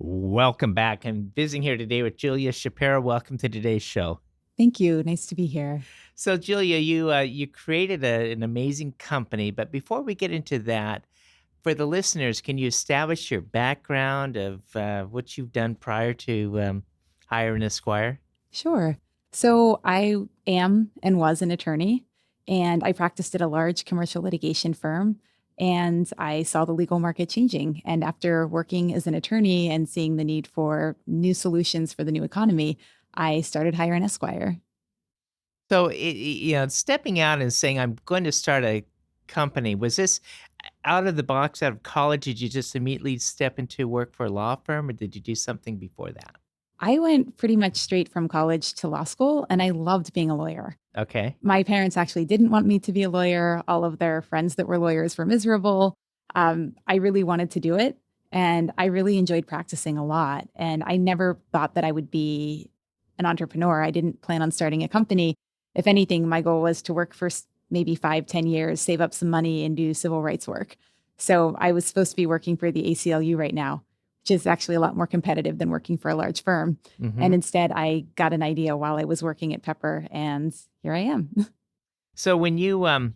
Welcome back. I'm visiting here today with Julia Shapiro. Welcome to today's show. Thank you. Nice to be here. So, Julia, you created an amazing company, but before we get into that, for the listeners, can you establish your background of what you've done prior to hiring Esquire? Sure. So I am and was an attorney, and I practiced at a large commercial litigation firm. And I saw the legal market changing. And after working as an attorney and seeing the need for new solutions for the new economy, I started hiring Esquire. So, stepping out and saying, I'm going to start a company, was this out of the box, out of college? Did you just immediately step into work for a law firm, or did you do something before that? I went pretty much straight from college to law school, and I loved being a lawyer. Okay. My parents actually didn't want me to be a lawyer. All of their friends that were lawyers were miserable. I really wanted to do it. And I really enjoyed practicing a lot. And I never thought that I would be an entrepreneur. I didn't plan on starting a company. If anything, my goal was to work for maybe 5, 10 years, save up some money, and do civil rights work. So I was supposed to be working for the ACLU right now, which is actually a lot more competitive than working for a large firm. Hmm. And instead, I got an idea while I was working at Pepper, and here I am. So when you are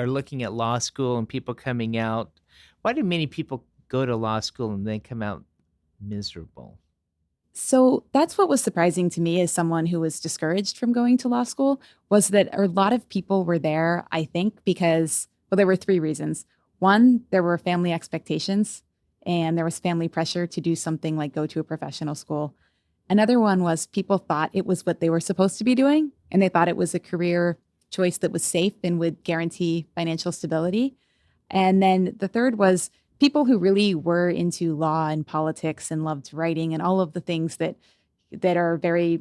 looking at law school and people coming out, why do many people go to law school and then come out miserable? So that's what was surprising to me as someone who was discouraged from going to law school was that a lot of people were there, I think, because, well, there were three reasons. One, there were family expectations and there was family pressure to do something like go to a professional school. Another one was people thought it was what they were supposed to be doing and they thought it was a career choice that was safe and would guarantee financial stability. And then the third was people who really were into law and politics and loved writing and all of the things that are very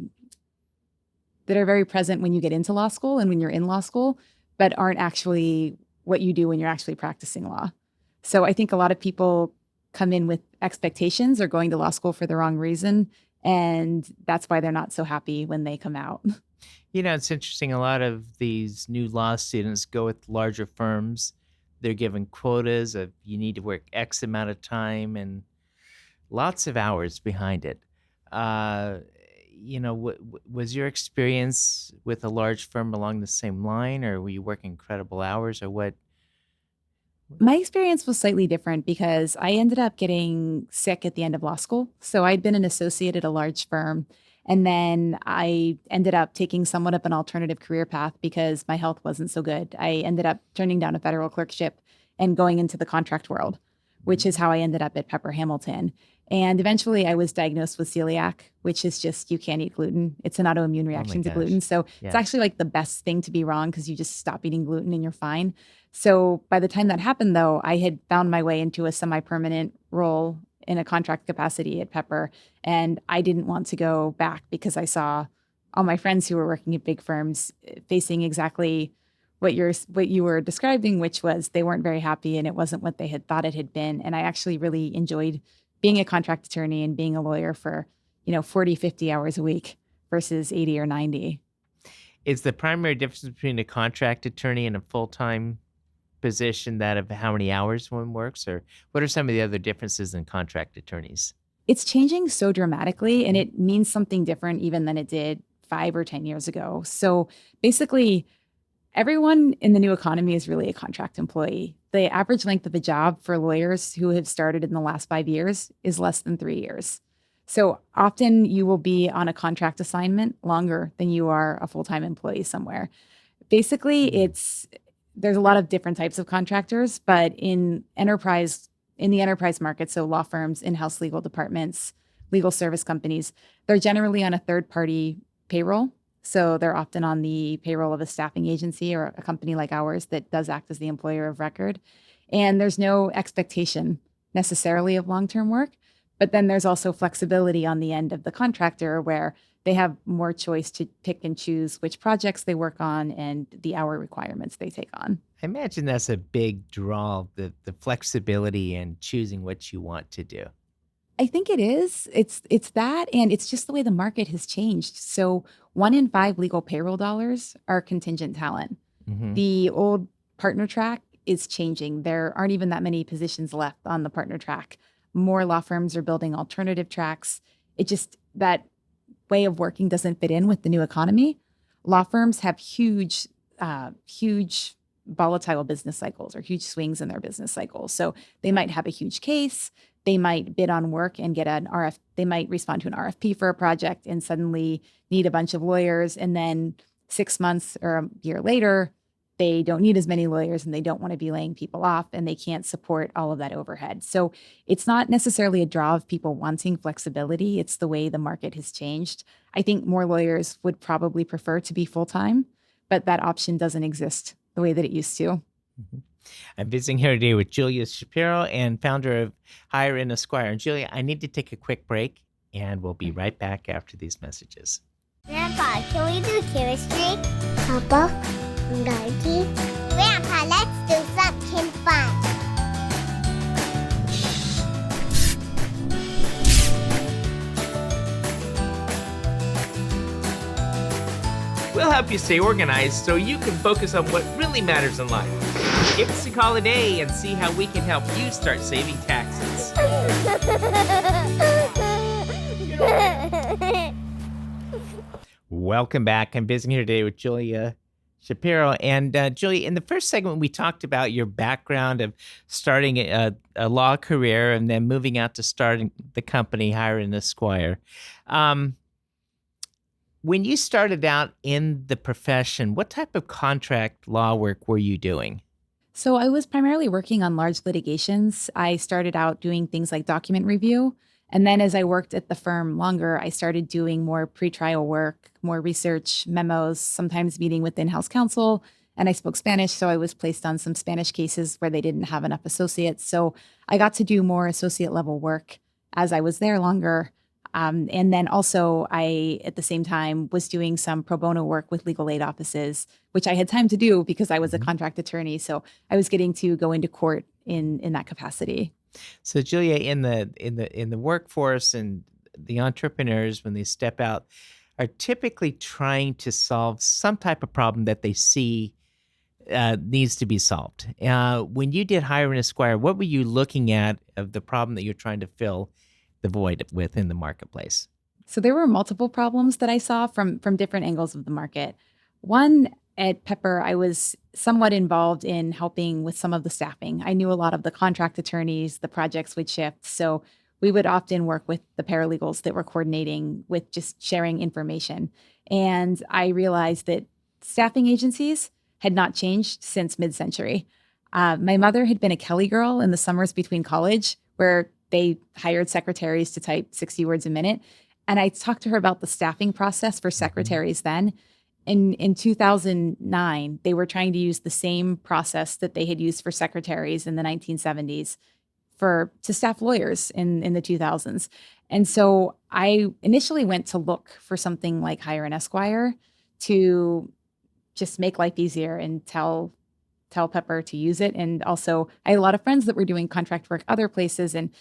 present when you get into law school and when you're in law school, but aren't actually what you do when you're actually practicing law. So I think a lot of people come in with expectations or going to law school for the wrong reason. And that's why they're not so happy when they come out. It's interesting. A lot of these new law students go with larger firms. They're given quotas of you need to work X amount of time and lots of hours behind it. Uh, was your experience with a large firm along the same line, or were you working incredible hours, or what? My experience was slightly different because I ended up getting sick at the end of law school. So I'd been an associate at a large firm. And then I ended up taking somewhat of an alternative career path because my health wasn't so good. I ended up turning down a federal clerkship and going into the contract world, which is how I ended up at Pepper Hamilton. And eventually I was diagnosed with celiac, which is just you can't eat gluten. It's an autoimmune Oh my reaction to gosh. gluten. So it's Yeah. actually like the best thing to be wrong because you just stop eating gluten and you're fine. So by the time that happened, though, I had found my way into a semi permanent role in a contract capacity at Pepper. And I didn't want to go back because I saw all my friends who were working at big firms facing exactly what you were describing, which was they weren't very happy and it wasn't what they had thought it had been. And I actually really enjoyed being a contract attorney and being a lawyer for, 40, 50 hours a week versus 80 or 90. Is the primary difference between a contract attorney and a full-time position that of how many hours one works, or what are some of the other differences in contract attorneys? It's changing so dramatically and it means something different even than it did 5 or 10 years ago. So basically, everyone in the new economy is really a contract employee. The average length of a job for lawyers who have started in the last 5 years is less than 3 years. So often you will be on a contract assignment longer than you are a full-time employee somewhere. Basically, there's a lot of different types of contractors, but in the enterprise market, so law firms, in-house legal departments, legal service companies, they're generally on a third-party payroll. So they're often on the payroll of a staffing agency or a company like ours that does act as the employer of record. And there's no expectation necessarily of long-term work, but then there's also flexibility on the end of the contractor where they have more choice to pick and choose which projects they work on and the hour requirements they take on. I imagine that's a big draw, the flexibility and choosing what you want to do. I think it is. It's that, and it's just the way the market has changed. So 1 in 5 legal payroll dollars are contingent talent. Mhm. The old partner track is changing. There aren't even that many positions left on the partner track. more law firms are building alternative tracks. It just, that way of working doesn't fit in with the new economy. Law firms have huge volatile business cycles or huge swings in their business cycles. So they might have a huge case. They might bid on work and get an RF. They might respond to an RFP for a project and suddenly need a bunch of lawyers. And then 6 months or a year later, they don't need as many lawyers and they don't want to be laying people off and they can't support all of that overhead. So it's not necessarily a draw of people wanting flexibility. It's the way the market has changed. I think more lawyers would probably prefer to be full-time, but that option doesn't exist the way that it used to. Mhm. I'm visiting here today with Julia Shapiro and founder of Hire and Esquire. And Julia, I need to take a quick break and we'll be right back after these messages. Grandpa, can we do chemistry? Papa, Daddy. Grandpa, let's do something fun. We'll help you stay organized so you can focus on what really matters in life. Give us a call today and see how we can help you start saving taxes. Welcome back. I'm visiting here today with Julia Shapiro. And Julia, in the first segment, we talked about your background of starting a law career and then moving out to starting the company Hire and Esquire. When you started out in the profession, what type of contract law work were you doing? So I was primarily working on large litigations. I started out doing things like document review. And then as I worked at the firm longer, I started doing more pretrial work, more research, memos, sometimes meeting with in-house counsel. And I spoke Spanish, so I was placed on some Spanish cases where they didn't have enough associates. So I got to do more associate level work as I was there longer. And then also I, at the same time, was doing some pro bono work with legal aid offices, which I had time to do because I was a contract attorney. So I was getting to go into court in that capacity. So Julia, in the workforce and the entrepreneurs, when they step out, are typically trying to solve some type of problem that they see needs to be solved. When you did Hire and Esquire, what were you looking at of the problem that you're trying to fill the void with in the marketplace? So there were multiple problems that I saw from different angles of the market. One, at Pepper, I was somewhat involved in helping with some of the staffing. I knew a lot of the contract attorneys, the projects would shift. So we would often work with the paralegals that were coordinating with just sharing information. And I realized that staffing agencies had not changed since mid-century. My mother had been a Kelly girl in the summers between college, where they hired secretaries to type 60 words a minute. And I talked to her about the staffing process for secretaries then. In 2009, they were trying to use the same process that they had used for secretaries in the 1970s to staff lawyers in the 2000s. And so I initially went to look for something like Hire and Esquire to just make life easier and tell Pepper to use it. And also, I had a lot of friends that were doing contract work other places. And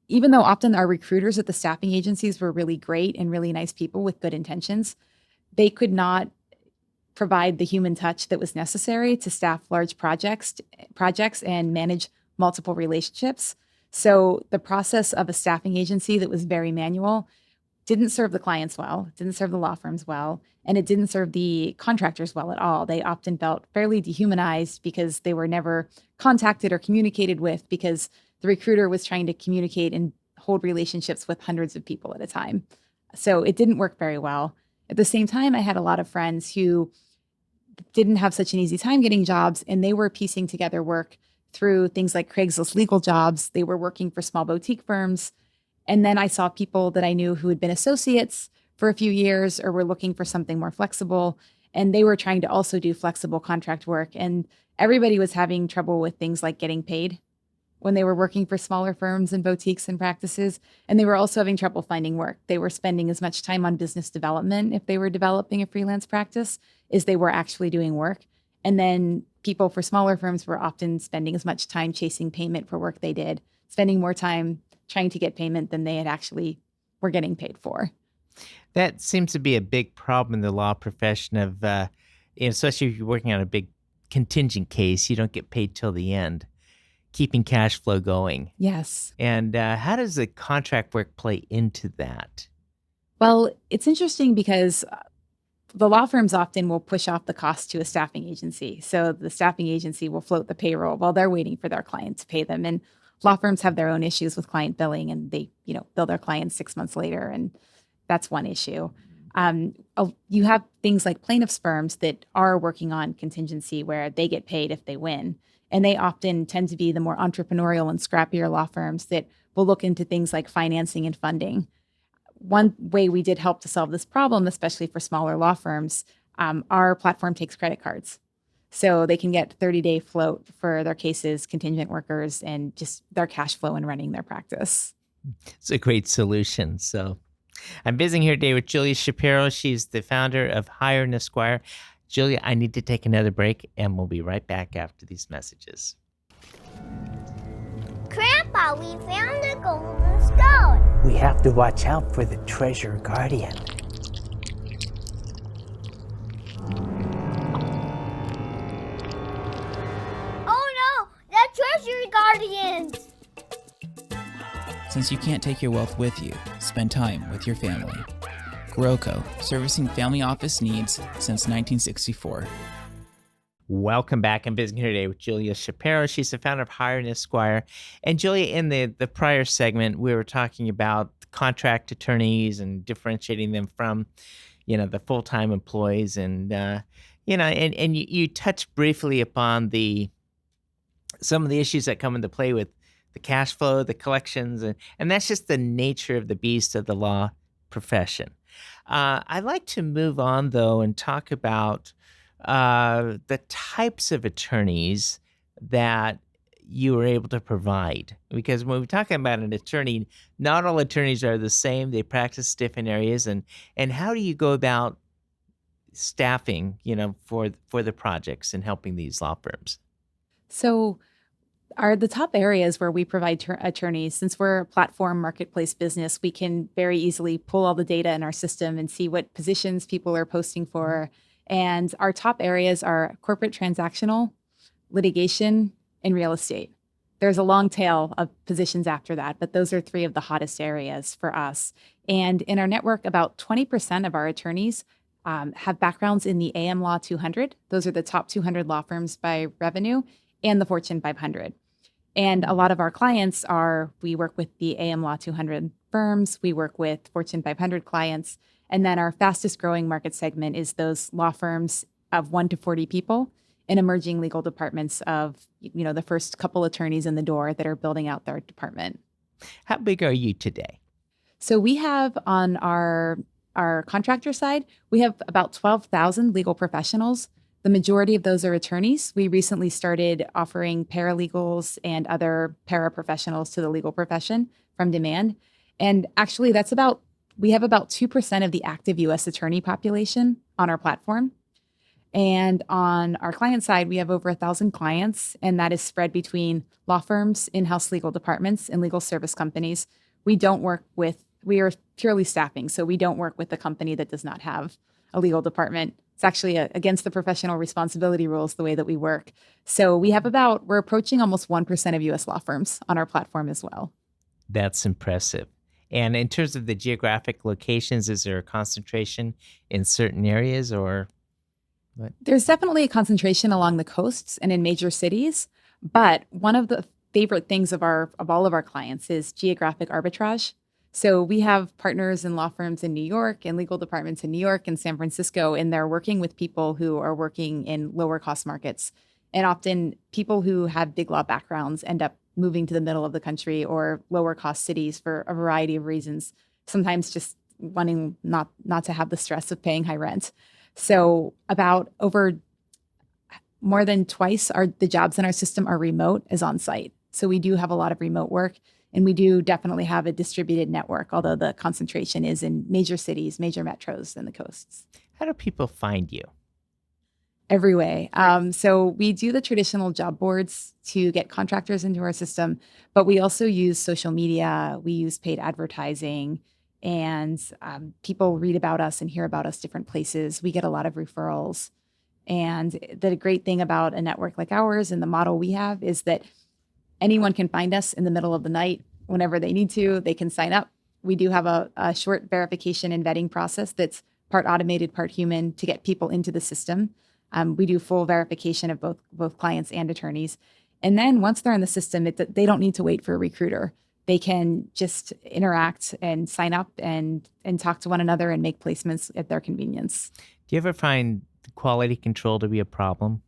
even though often our recruiters at the staffing agencies were really great and really nice people with good intentions, they could not provide the human touch that was necessary to staff large projects and manage multiple relationships. So the process of a staffing agency that was very manual didn't serve the clients well, didn't serve the law firms well, and it didn't serve the contractors well at all. They often felt fairly dehumanized because they were never contacted or communicated with, because the recruiter was trying to communicate and hold relationships with hundreds of people at a time. So it didn't work very well. At the same time, I had a lot of friends who didn't have such an easy time getting jobs, and they were piecing together work through things like Craigslist legal jobs. They were working for small boutique firms. And then I saw people that I knew who had been associates for a few years or were looking for something more flexible. And they were trying to also do flexible contract work. And everybody was having trouble with things like getting paid when they were working for smaller firms and boutiques and practices. And they were also having trouble finding work. They were spending as much time on business development if they were developing a freelance practice as they were actually doing work. And then people for smaller firms were often spending as much time chasing payment for work they did, spending more time trying to get payment than they had actually were getting paid for. That seems to be a big problem in the law profession of, especially if you're working on a big contingent case, you don't get paid till the end. keeping cash flow going. Yes. And how does the contract work play into that? Well, it's interesting because the law firms often will push off the cost to a staffing agency. So the staffing agency will float the payroll while they're waiting for their client to pay them. And law firms have their own issues with client billing, and they, bill their clients 6 months later. And that's one issue. You have things like plaintiffs' firms that are working on contingency where they get paid if they win. And they often tend to be the more entrepreneurial and scrappier law firms that will look into things like financing and funding. One way we did help to solve this problem, especially for smaller law firms, our platform takes credit cards. So they can get 30-day float for their cases, contingent workers, and just their cash flow in running their practice. It's a great solution. So I'm visiting here today with Julia Shapiro. She's the founder of Hire and Esquire. Julia, I need to take another break, and we'll be right back after these messages. Grandpa, we found a golden stone. We have to watch out for the treasure guardian. Oh no, the treasure guardians! Since you can't take your wealth with you, spend time with your family. Groco, servicing family office needs since 1964. Welcome back. I'm visiting here today with Julia Shapiro. She's the founder of Hire and Esquire. And Julia, in the prior segment, we were talking about contract attorneys and differentiating them from, the full-time employees. And, you touched briefly upon some of the issues that come into play with the cash flow, the collections, and that's just the nature of the beast of the law profession. I'd like to move on, though, and talk about the types of attorneys that you were able to provide. Because when we're talking about an attorney, not all attorneys are the same. They practice different areas. And how do you go about staffing, for the projects and helping these law firms? So are the top areas where we provide attorneys. Since we're a platform marketplace business, we can very easily pull all the data in our system and see what positions people are posting for. And our top areas are corporate transactional, litigation, and real estate. There's a long tail of positions after that, but those are three of the hottest areas for us. And in our network, about 20% of our attorneys have backgrounds in the AM Law 200. Those are the top 200 law firms by revenue, and the Fortune 500. And a lot of our clients we work with the AM Law 200 firms, we work with Fortune 500 clients, and then our fastest growing market segment is those law firms of 1 to 40 people and emerging legal departments of, the first couple attorneys in the door that are building out their department. How big are you today? So we have on our contractor side, we have about 12,000 legal professionals. The majority of those are attorneys. We recently started offering paralegals and other paraprofessionals to the legal profession from demand. And actually, we have about 2% of the active U.S. attorney population on our platform. And on our client side, we have over 1,000 clients, and that is spread between law firms, in-house legal departments, and legal service companies. We are purely staffing, so we don't work with a company that does not have a legal department. It's actually against the professional responsibility rules, the way that we work. So we're approaching almost 1% of U.S. law firms on our platform as well. That's impressive. And in terms of the geographic locations, is there a concentration in certain areas or what? There's definitely a concentration along the coasts and in major cities, but one of the favorite things of all of our clients is geographic arbitrage. So we have partners in law firms in New York and legal departments in New York and San Francisco, and they're working with people who are working in lower cost markets. And often people who have big law backgrounds end up moving to the middle of the country or lower cost cities for a variety of reasons, sometimes just wanting not to have the stress of paying high rent. So about more than twice the jobs in our system are remote as on-site. So we do have a lot of remote work. And we do definitely have a distributed network, although the concentration is in major cities, major metros, and the coasts. How do people find you? Every way. So we do the traditional job boards to get contractors into our system, but we also use social media. We use paid advertising, and people read about us and hear about us different places. We get a lot of referrals. And the great thing about a network like ours and the model we have is that Anyone can find us in the middle of the night whenever they need to. They can sign up. We do have a short verification and vetting process that's part automated, part human to get people into the system. We do full verification of both clients and attorneys. And then once they're in the system, they don't need to wait for a recruiter. They can just interact and sign up and talk to one another and make placements at their convenience. Do you ever find quality control to be a problem?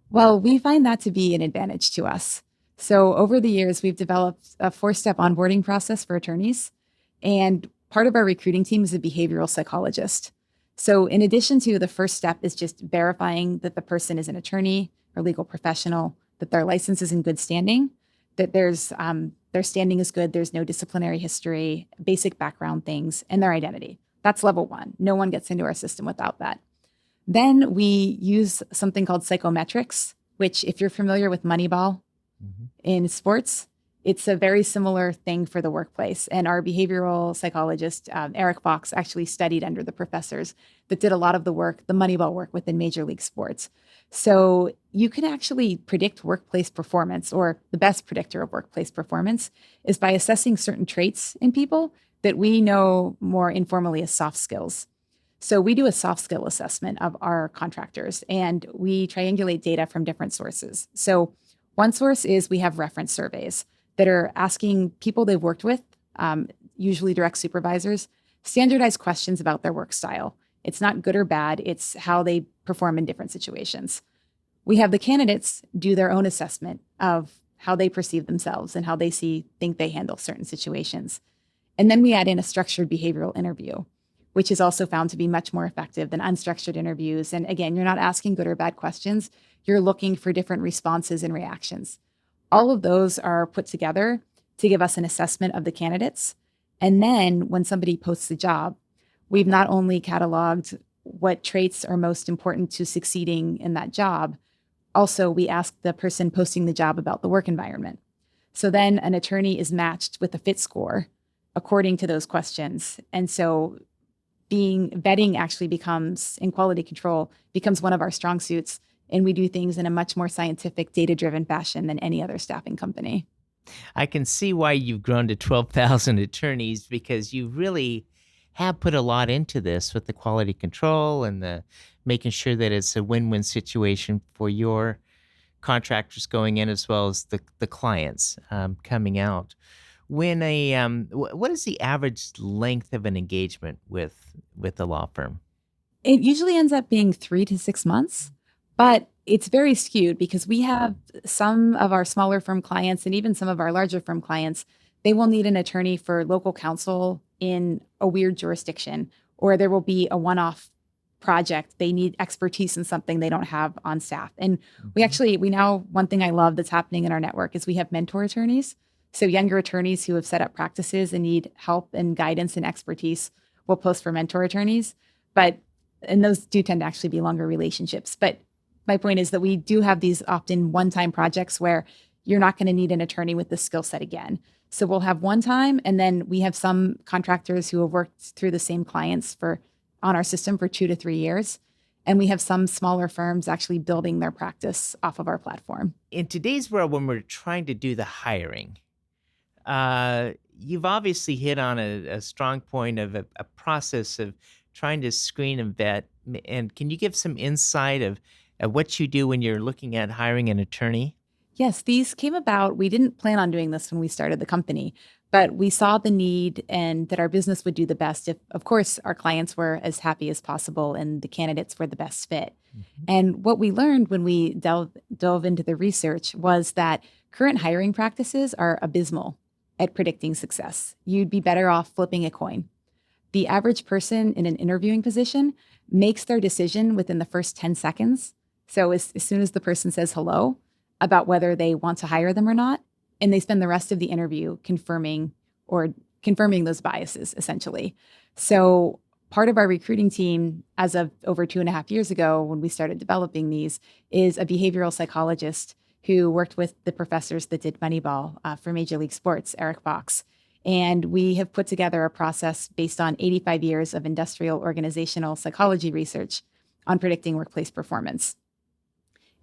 Well, we find that to be an advantage to us. So over the years, we've developed a 4-step onboarding process for attorneys. And part of our recruiting team is a behavioral psychologist. So in addition to the first step is just verifying that the person is an attorney or legal professional, that their license is in good standing, that their standing is good, there's no disciplinary history, basic background things, and their identity. That's level 1. No one gets into our system without that. Then we use something called psychometrics, which if you're familiar with Moneyball in sports, it's a very similar thing for the workplace. And our behavioral psychologist, Eric Fox, actually studied under the professors that did a lot of the work, the Moneyball work within Major League Sports. So you can actually predict workplace performance, or the best predictor of workplace performance is by assessing certain traits in people that we know more informally as soft skills. So we do a soft skill assessment of our contractors, and we triangulate data from different sources. So one source is we have reference surveys that are asking people they've worked with, usually direct supervisors, standardized questions about their work style. It's not good or bad, it's how they perform in different situations. We have the candidates do their own assessment of how they perceive themselves and how they think they handle certain situations. And then we add in a structured behavioral interview, which is also found to be much more effective than unstructured interviews. And again, you're not asking good or bad questions, you're looking for different responses and reactions. All of those are put together to give us an assessment of the candidates. And then when somebody posts a job, we've not only cataloged what traits are most important to succeeding in that job, also we ask the person posting the job about the work environment. So then an attorney is matched with a fit score according to those questions. And so vetting actually becomes, in quality control, becomes one of our strong suits. And we do things in a much more scientific, data-driven fashion than any other staffing company. I can see why you've grown to 12,000 attorneys, because you really have put a lot into this with the quality control and the making sure that it's a win-win situation for your contractors going in as well as the clients coming out. What is the average length of an engagement with a law firm? It usually ends up being 3 to 6 months. But it's very skewed because we have some of our smaller firm clients and even some of our larger firm clients, they will need an attorney for local counsel in a weird jurisdiction, or there will be a one-off project. They need expertise in something they don't have on staff. And one thing I love that's happening in our network is we have mentor attorneys. So younger attorneys who have set up practices and need help and guidance and expertise will post for mentor attorneys. And those do tend to actually be longer relationships. But my point is that we do have these often one-time projects where you're not going to need an attorney with this skill set again. So we'll have one time, and then we have some contractors who have worked through the same clients on our system for 2 to 3 years. And we have some smaller firms actually building their practice off of our platform. In today's world, when we're trying to do the hiring, you've obviously hit on a strong point of a process of trying to screen and vet. And can you give some insight of what you do when you're looking at hiring an attorney? Yes, these came about. We didn't plan on doing this when we started the company, but we saw the need and that our business would do the best if, of course, our clients were as happy as possible and the candidates were the best fit. Mm-hmm. And what we learned when we dove into the research was that current hiring practices are abysmal at predicting success. You'd be better off flipping a coin. The average person in an interviewing position makes their decision within the first 10 seconds. So as soon as the person says hello about whether they want to hire them or not, and they spend the rest of the interview confirming those biases, essentially. So part of our recruiting team, as of over 2.5 years ago, when we started developing these, is a behavioral psychologist who worked with the professors that did Moneyball for Major League Sports, Eric Fox. And we have put together a process based on 85 years of industrial organizational psychology research on predicting workplace performance.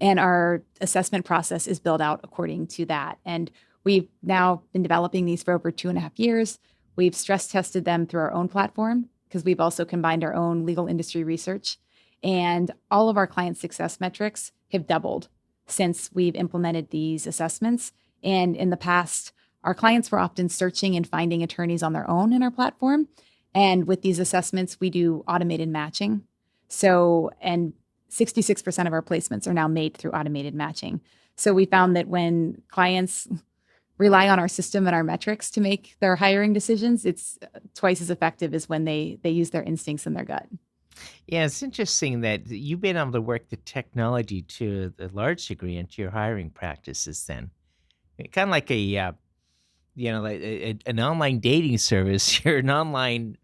And our assessment process is built out according to that. And we've now been developing these for over 2.5 years. We've stress tested them through our own platform because we've also combined our own legal industry research. And all of our client success metrics have doubled since we've implemented these assessments. And in the past, our clients were often searching and finding attorneys on their own in our platform. And with these assessments, we do automated matching. And 66% of our placements are now made through automated matching. So we found that when clients rely on our system and our metrics to make their hiring decisions, it's twice as effective as when they use their instincts and their gut. Yeah, it's interesting that you've been able to work the technology to a large degree into your hiring practices then. Kind of like an online dating service. You're an online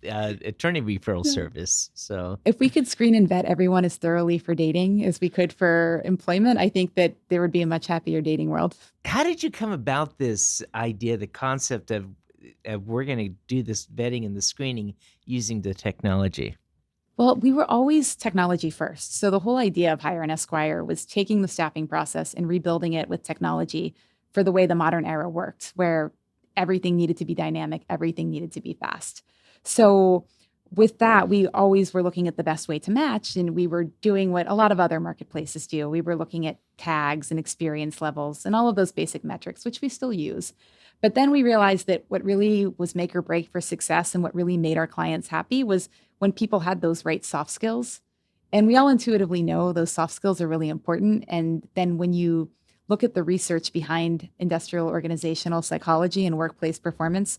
attorney referral service. So If we could screen and vet everyone as thoroughly for dating as we could for employment, I think that there would be a much happier dating world. how did you come about this idea, the concept of we're going to do this vetting and the screening using the technology? Well, we were always technology first. So the whole idea of Hire an Esquire was taking the staffing process and rebuilding it with technology for the way the modern era worked, where everything needed to be dynamic, everything needed to be fast. So with that, we always were looking at the best way to match, and we were doing what a lot of other marketplaces do. We were looking at tags and experience levels and all of those basic metrics, which we still use. But then we realized that what really was make or break for success and what really made our clients happy was when people had those right soft skills. And we all intuitively know those soft skills are really important. And then when you look at the research behind industrial organizational psychology and workplace performance,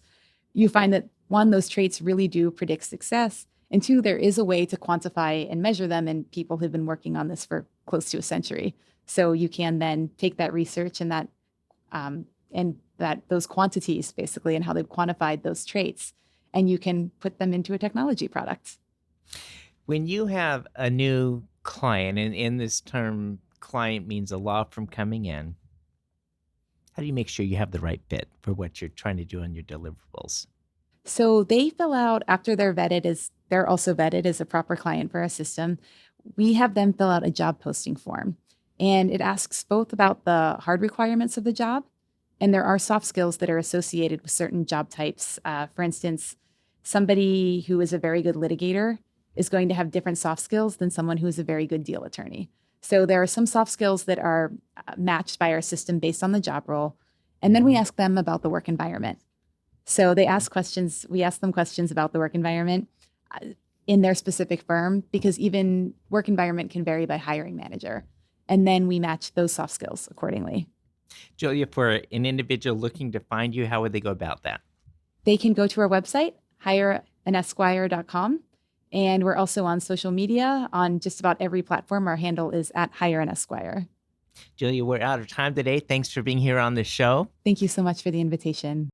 you find that one, those traits really do predict success. And two, there is a way to quantify and measure them. And people have been working on this for close to a century. So you can then take that research and those quantities basically and how they've quantified those traits, and you can put them into a technology product. When you have a new client, and in this term, client means a law firm coming in, how do you make sure you have the right fit for what you're trying to do on your deliverables? So they fill out after they're also vetted as a proper client for our system. We have them fill out a job posting form, and it asks both about the hard requirements of the job, and there are soft skills that are associated with certain job types. For instance, somebody who is a very good litigator is going to have different soft skills than someone who is a very good deal attorney. So there are some soft skills that are matched by our system based on the job role. And then we ask them about the work environment. So we ask them questions about the work environment in their specific firm, because even work environment can vary by hiring manager. And then we match those soft skills accordingly. Julia, for an individual looking to find you, how would they go about that? They can go to our website, hireanesquire.com. And we're also on social media on just about every platform. Our handle is @hireanesquire. Julia, we're out of time today. Thanks for being here on the show. Thank you so much for the invitation.